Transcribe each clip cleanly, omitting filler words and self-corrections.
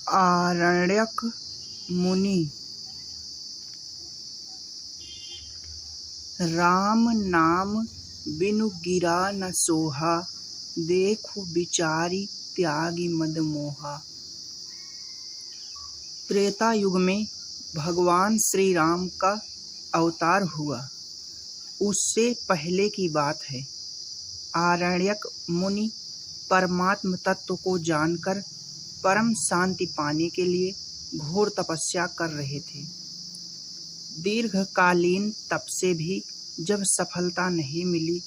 आरण्यक मुनि। राम नाम बिनु गिरा न सोहा, देखो बिचारी त्यागी मद मोहा। त्रेता युग में भगवान श्री राम का अवतार हुआ। उससे पहले की बात है। आरण्यक मुनि परमात्म तत्व को जानकर परम शांति पाने के लिए घोर तपस्या कर रहे थे। दीर्घकालीन तप से भी जब सफलता नहीं मिली,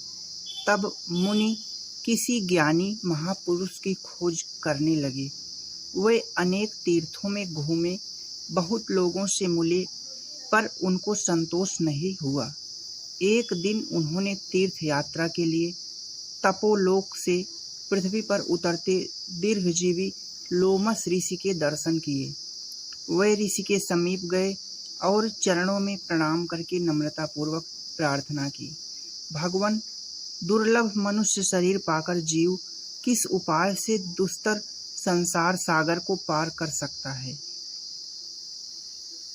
तब मुनि किसी ज्ञानी महापुरुष की खोज करने लगे। वे अनेक तीर्थों में घूमे, बहुत लोगों से मिले, पर उनको संतोष नहीं हुआ। एक दिन उन्होंने तीर्थ यात्रा के लिए तपोलोक से पृथ्वी पर उतरते दीर्घजीवी लोमस ऋषि के दर्शन किए। वे ऋषि के समीप गए और चरणों में प्रणाम करके नम्रतापूर्वक प्रार्थना की, भगवान, दुर्लभ मनुष्य शरीर पाकर जीव किस उपाय से दुस्तर संसार सागर को पार कर सकता है।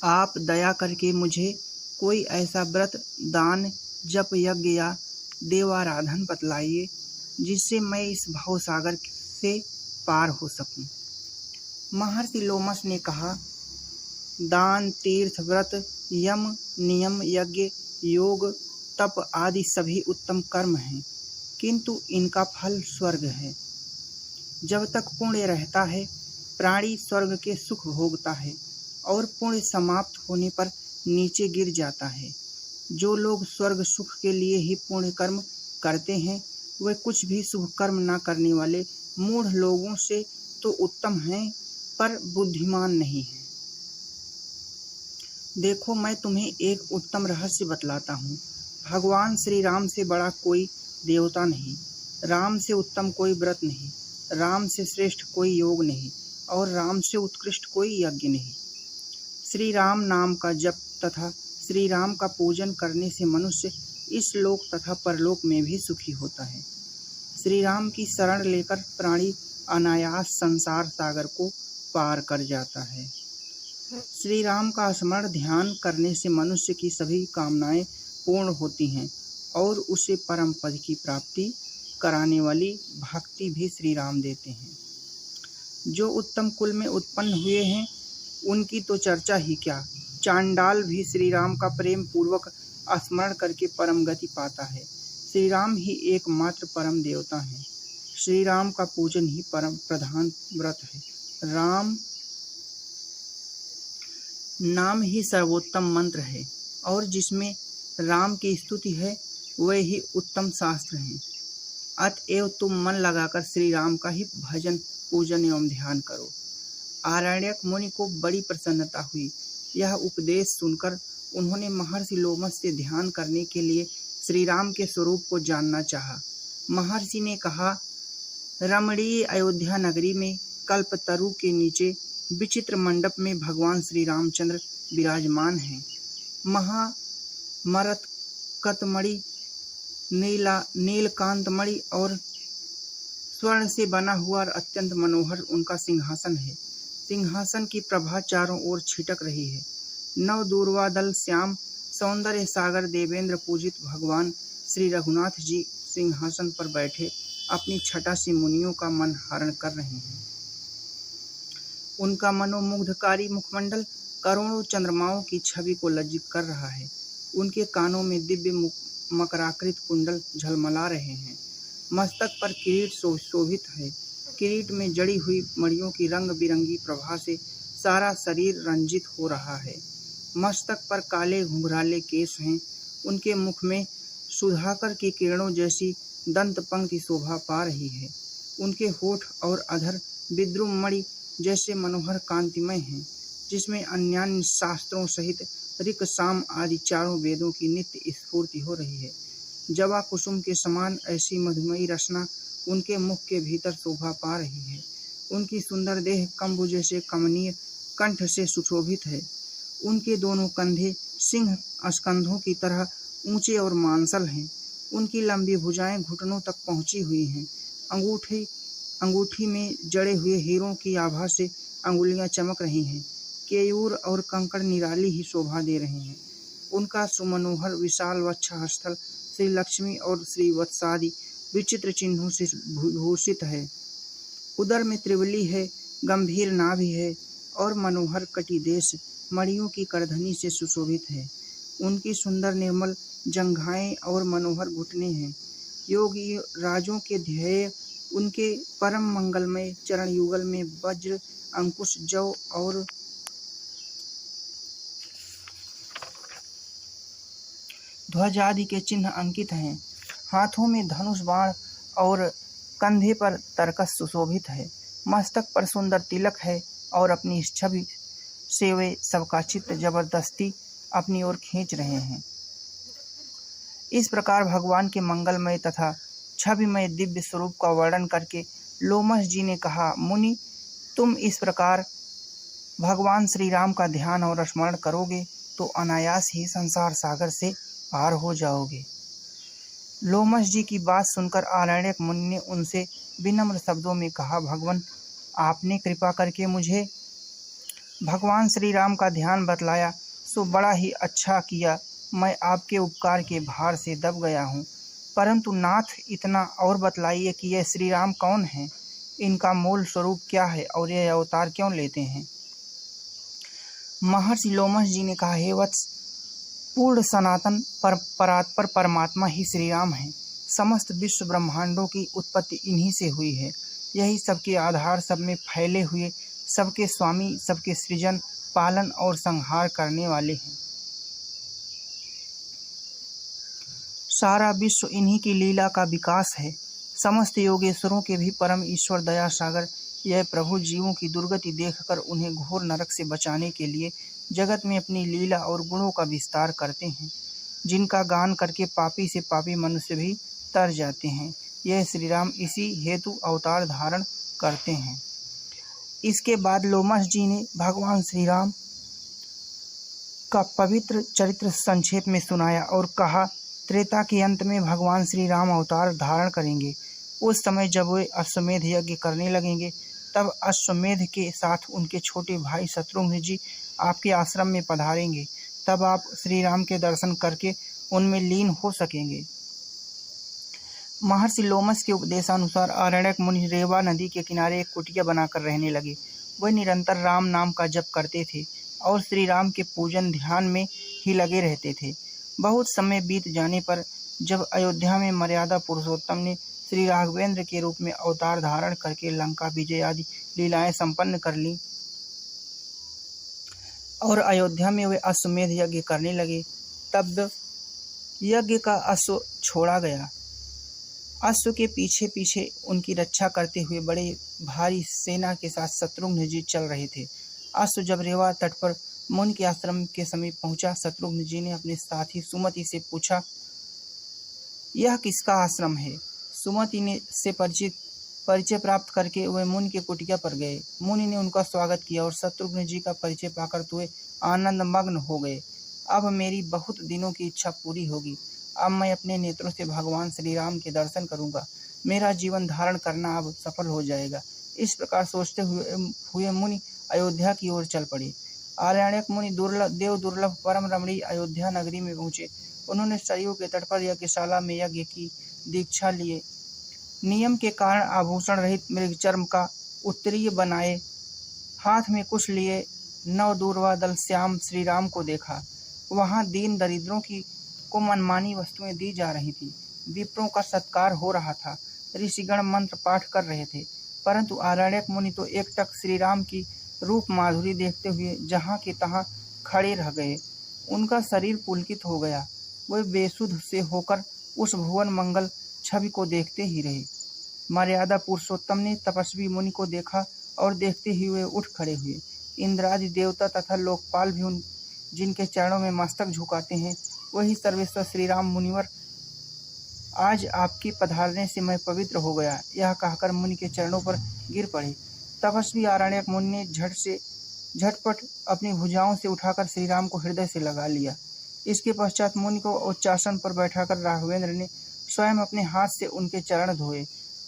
आप दया करके मुझे कोई ऐसा व्रत, दान, जप, यज्ञ या देवाराधन बतलाइए जिससे मैं इस भवसागर से पार हो सकूं। महर्षि लोमस ने कहा, दान, तीर्थ, व्रत, यम, नियम, यज्ञ, योग, तप आदि सभी उत्तम कर्म हैं, किंतु इनका फल स्वर्ग है। जब तक पुण्य रहता है, प्राणी स्वर्ग के सुख भोगता है और पुण्य समाप्त होने पर नीचे गिर जाता है। जो लोग स्वर्ग सुख के लिए ही पुण्य कर्म करते हैं, वे कुछ भी शुभ कर्म न करने वाले मूढ़ लोगों से तो उत्तम हैं, पर बुद्धिमान नहीं है। देखो, मैं तुम्हें एक उत्तम रहस्य बतलाता हूँ। भगवान श्री राम से बड़ा कोई देवता नहीं, राम से उत्तम कोई व्रत नहीं, राम से श्रेष्ठ कोई योग नहीं और राम से उत्कृष्ट कोई यज्ञ नहीं। श्री राम नाम का जप तथा श्री राम का पूजन करने से मनुष्य इस लोक तथा परलोक में भी सुखी होता है। श्री राम की शरण लेकर प्राणी अनायास संसार सागर को पार कर जाता है। श्री राम का स्मरण ध्यान करने से मनुष्य की सभी कामनाएं पूर्ण होती हैं और उसे परम पद की प्राप्ति कराने वाली भक्ति भी श्री राम देते हैं। जो उत्तम कुल में उत्पन्न हुए हैं, उनकी तो चर्चा ही क्या। चांडाल भी श्री राम का प्रेम पूर्वक स्मरण करके परम गति पाता है। श्री राम ही एकमात्र परम देवता हैं। श्री राम का पूजन ही परम प्रधान व्रत है। राम नाम ही सर्वोत्तम मंत्र है और जिसमें राम की स्तुति है, वह ही उत्तम शास्त्र हैं। अतएव तुम मन लगाकर श्री राम का ही भजन, पूजन एवं ध्यान करो। आरण्यक मुनि को बड़ी प्रसन्नता हुई। यह उपदेश सुनकर उन्होंने महर्षि लोमस से ध्यान करने के लिए श्री राम के स्वरूप को जानना चाहा। महर्षि ने कहा, रमणीय अयोध्या नगरी में कल्पतरु के नीचे विचित्र मंडप में भगवान श्री रामचंद्र विराजमान हैं। महामरकतमणि, नीलकांतमणि और स्वर्ण से बना हुआ और अत्यंत मनोहर उनका सिंहासन है। सिंहासन की प्रभा चारों ओर छिटक रही है। नव दूर्वा दल श्याम सौंदर्य सागर देवेंद्र पूजित भगवान श्री रघुनाथ जी सिंहासन पर बैठे अपनी छटा से मुनियों का मन हरण कर रहे हैं। उनका मनोमुग्धकारी मुखमंडल करोड़ों चंद्रमाओं की छवि को लज्जित कर रहा है। उनके कानों में दिव्य मकराकृत कुंडल झलमला रहे हैं। मस्तक पर किरीट शोभित है। किरीट में जड़ी हुई मणियों की रंग बिरंगी प्रभा से सारा शरीर रंजित हो रहा है। मस्तक पर काले घुंघराले केश हैं। उनके मुख में सुधाकर की किरणों जैसी दंत पंक्ति शोभा पा रही है। उनके होठ और अधर विद्रुम मणि जैसे मनोहर कांतिमय हैं, जिसमें अन्यान्य शास्त्रों सहित ऋक, साम आदि चारों वेदों की नित्य स्फूर्ति हो रही है। जवा कुसुम के समान ऐसी मधुमयी रचना उनके मुख के भीतर शोभा पा रही है। उनकी सुंदर देह कंबु जैसे कमनीय कंठ से सुशोभित है। उनके दोनों कंधे सिंह स्कंधों की तरह ऊंचे और मांसल हैं। उनकी लंबी भुजाएं घुटनों तक पहुंची हुई हैं। अंगूठी में जड़े हुए हीरों की आभा से अंगुलियां चमक रही हैं। केयूर और कंकड़ निराली ही शोभा दे रहे हैं। उनका सुमनोहर विशाल वक्षस्थल श्री लक्ष्मी और श्री वत्सादि विचित्र चिन्हों से भूषित है। उदर में त्रिवली है, गंभीर नाभि है और मनोहर कटिदेश मणियों की करधनी से सुशोभित है। उनकी सुंदर निर्मल जंघाएं और मनोहर घुटने हैं। योगी राजों के ध्येय उनके परम मंगलमय चरण युगल में वज्र, अंकुश, जौ और ध्वज आदि के चिन्ह अंकित हैं। हाथों में धनुष बाण और कंधे पर तरकस सुशोभित है। मस्तक पर सुंदर तिलक है और अपनी छवि से वे सबका चित्त जबरदस्ती अपनी ओर खींच रहे हैं। इस प्रकार भगवान के मंगलमय तथा छविमय दिव्य स्वरूप का वर्णन करके लोमश जी ने कहा, मुनि, तुम इस प्रकार भगवान श्री राम का ध्यान और स्मरण करोगे तो अनायास ही संसार सागर से पार हो जाओगे। लोमश जी की बात सुनकर आरण्यक मुनि ने उनसे विनम्र शब्दों में कहा, भगवान, आपने कृपा करके मुझे भगवान श्री राम का ध्यान बतलाया सो बड़ा ही अच्छा किया। मैं आपके उपकार के भार से दब गया हूँ, परंतु नाथ इतना और बतलाइए कि यह श्री राम कौन है, इनका मूल स्वरूप क्या है और यह अवतार क्यों लेते हैं। महर्षि लोमश जी ने कहा, हे वत्स, पूर्ण सनातन परात्पर परमात्मा ही श्री राम है। समस्त विश्व ब्रह्मांडों की उत्पत्ति इन्हीं से हुई है। यही सबके आधार, सब में फैले हुए, सबके स्वामी, सबके सृजन, पालन और संहार करने वाले हैं। सारा विश्व इन्हीं की लीला का विकास है। समस्त योगेश्वरों के भी परम ईश्वर दया सागर यह प्रभु जीवों की दुर्गति देखकर उन्हें घोर नरक से बचाने के लिए जगत में अपनी लीला और गुणों का विस्तार करते हैं, जिनका गान करके पापी से पापी मनुष्य भी तर जाते हैं। यह श्री राम इसी हेतु अवतार धारण करते हैं। इसके बाद लोमश जी ने भगवान श्री राम का पवित्र चरित्र संक्षेप में सुनाया और कहा, त्रेता के अंत में भगवान श्री राम अवतार धारण करेंगे। उस समय जब वे अश्वमेध यज्ञ करने लगेंगे, तब अश्वमेध के साथ उनके छोटे भाई शत्रुघ्न जी आपके आश्रम में पधारेंगे। तब आप श्री राम के दर्शन करके उनमें लीन हो सकेंगे। महर्षि लोमश के उपदेशानुसार आरण्यक मुनि रेवा नदी के किनारे एक कुटिया बनाकर रहने लगे। वे निरंतर राम नाम का जप करते थे और श्री राम के पूजन ध्यान में ही लगे रहते थे। बहुत समय बीत जाने पर जब अयोध्या में मर्यादा पुरुषोत्तम ने श्री राघवेंद्र के रूप में अवतार धारण करके लंका विजय आदि लीलाएं संपन्न कर ली और अयोध्या में वे अश्वमेध यज्ञ करने लगे, तब यज्ञ का अश्व छोड़ा गया। अश्व के पीछे पीछे उनकी रक्षा करते हुए बड़े भारी सेना के साथ शत्रुघ्न जी चल रहे थे। अश्व जब रेवा तट पर मुनि के आश्रम के समीप पहुंचा, शत्रुघ्न जी ने अपने साथी सुमति से पूछा, यह किसका आश्रम है। सुमति ने से परिचय प्राप्त करके वे मुनि के कुटिया पर गए। मुनि ने उनका स्वागत किया और शत्रुघ्न जी का परिचय पाकर तो वे आनंद मग्न हो गए। अब मेरी बहुत दिनों की इच्छा पूरी होगी। अब मैं अपने नेत्रों से भगवान श्री राम के दर्शन करूंगा। मेरा जीवन धारण करना अब सफल हो जाएगा। इस प्रकार सोचते हुए मुनि अयोध्या की ओर चल पड़े। आरण्यक मुनि दुर्लभ परम रमणीय अयोध्या नगरी में पहुंचे। उन्होंने सरयू के तट पर यज्ञशाला में यज्ञ की दीक्षा लिए। नियम के कारण आभूषण रहित मृगचर्म का उत्तरीय बनाए हाथ में कुश लिए नव दूर्वा दल श्याम श्री राम को देखा। वहां दीन दरिद्रों को मनमानी वस्तुएं दी जा रही थी। विप्रों का सत्कार हो रहा था। ऋषिगण मंत्र पाठ कर रहे थे, परंतु आरण्यक मुनि तो एकटक श्री राम की रूप माधुरी देखते हुए जहाँ के तहाँ खड़े रह गए। उनका शरीर पुलकित हो गया। वे बेसुध से होकर उस भुवन मंगल छवि को देखते ही रहे। मर्यादा पुरुषोत्तम ने तपस्वी मुनि को देखा और देखते ही वे उठ खड़े हुए। इंद्रादि देवता तथा लोकपाल भी जिनके चरणों में मस्तक झुकाते हैं, वही सर्वेश्वर श्री राम मुनिवर, आज आपके पधारने से मैं पवित्र हो गया, यह कहकर मुनि के चरणों पर गिर पड़े। तपस्वी आरण्यक मुनि ने झटपट अपनी भुजाओं से उठाकर श्री राम को हृदय से लगा लिया। इसके पश्चात मुनि को उच्चासन पर बैठाकर राघवेंद्र ने स्वयं अपने हाथ से उनके चरण धोए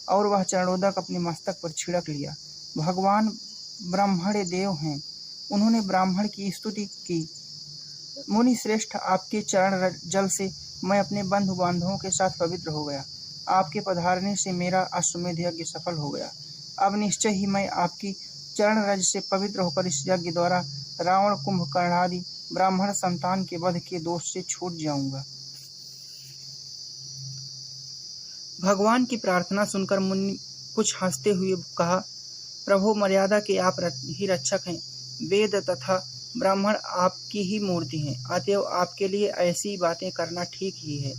और वह चरणोदक अपने मस्तक पर छिड़क लिया। भगवान ब्राह्मण देव हैं, उन्होंने ब्राह्मण की स्तुति की। मुनि श्रेष्ठ, आपके चरण जल से मैं अपने बंधु बांधवों के साथ पवित्र हो गया। आपके पधारने से मेरा अश्वमेध यज्ञ सफल हो गया। अब निश्चय ही मैं आपकी चरण रज से पवित्र होकर इस यज्ञ द्वारा रावण, कुंभकर्ण आदि ब्राह्मण संतान के वध के दोष से छूट जाऊंगा। भगवान की प्रार्थना सुनकर मुनि कुछ हंसते हुए कहा, प्रभु, मर्यादा के आप ही रक्षक हैं। वेद तथा ब्राह्मण आपकी ही मूर्ति हैं, अतएव आपके लिए ऐसी बातें करना ठीक ही है।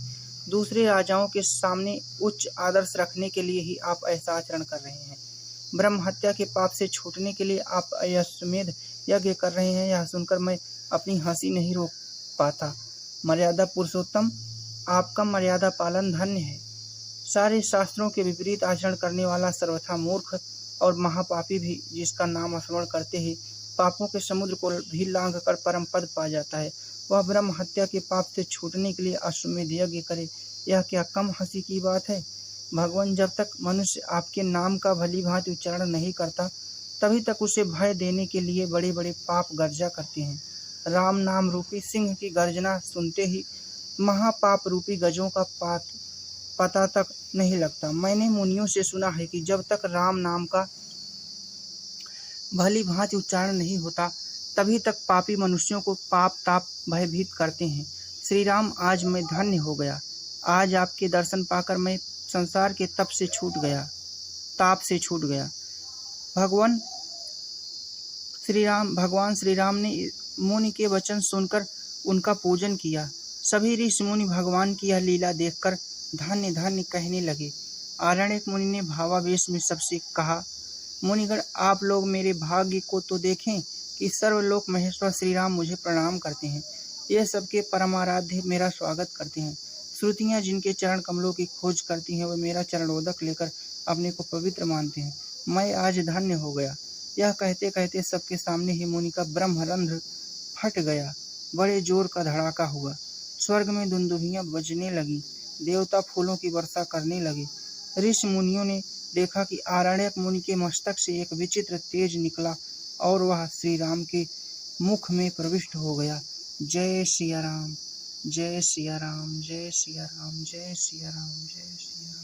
दूसरे राजाओं के सामने उच्च आदर्श रखने के लिए ही आप ऐसा आचरण कर रहे हैं। ब्रह्म हत्या के पाप से छूटने के लिए आप अश्वमेध यज्ञ कर रहे हैं। यह सुनकर मैं अपनी हंसी नहीं रोक पाता। मर्यादा पुरुषोत्तम, आपका मर्यादा पालन धन्य है। सारे शास्त्रों के विपरीत आचरण करने वाला सर्वथा मूर्ख और महापापी भी, जिसका नाम स्मरण करते ही पापों के समुद्र को भी लांघ कर परम पद पा जाता है, वह ब्रह्म हत्या के पाप से छूटने के लिए अश्वमेध यज्ञ करे। यह क्या कम हंसी की बात है। भगवान, जब तक मनुष्य आपके नाम का भली भांति उच्चारण नहीं करता, तभी तक उसे भय देने के लिए बड़े बड़े पाप गर्जा करते हैं। राम नाम रूपी सिंह की गर्जना सुनते ही महापाप रूपी गजों का पता तक नहीं लगता। मैंने मुनियों से सुना है कि जब तक राम नाम का भली भांति उच्चारण नहीं होता, तभी तक पापी मनुष्यों को पाप ताप भयभीत करते हैं। श्री राम, आज मैं धन्य हो गया। आज आपके दर्शन पाकर मैं संसार के ताप से छूट गया। भगवान श्री राम ने मुनि के वचन सुनकर उनका पूजन किया। सभी ऋषि मुनि भगवान की यह लीला देखकर धन्य धन्य कहने लगे। आरण्यक मुनि ने भावावेश में सबसे कहा, मुनिगण, आप लोग मेरे भाग्य को तो देखें कि सर्वलोक महेश्वर श्री राम मुझे प्रणाम करते हैं। ये सबके परमाराध्य मेरा स्वागत करते हैं। श्रुतियाँ जिनके चरण कमलों की खोज करती हैं, वे मेरा चरणोदक लेकर अपने को पवित्र मानते हैं। मैं आज धन्य हो गया। यह कहते कहते सबके सामने ही मुनि का ब्रह्मरंध्र फट गया। बड़े जोर का धड़ाका हुआ। स्वर्ग में दुंदुभियां बजने लगी। देवता फूलों की वर्षा करने लगे। ऋषि मुनियों ने देखा कि आरण्यक मुनि के मस्तक से एक विचित्र तेज निकला और वह श्री राम के मुख में प्रविष्ट हो गया। जय सिया राम, जय सिया राम, जय सिया राम, जय सिया राम, जय सिया राम।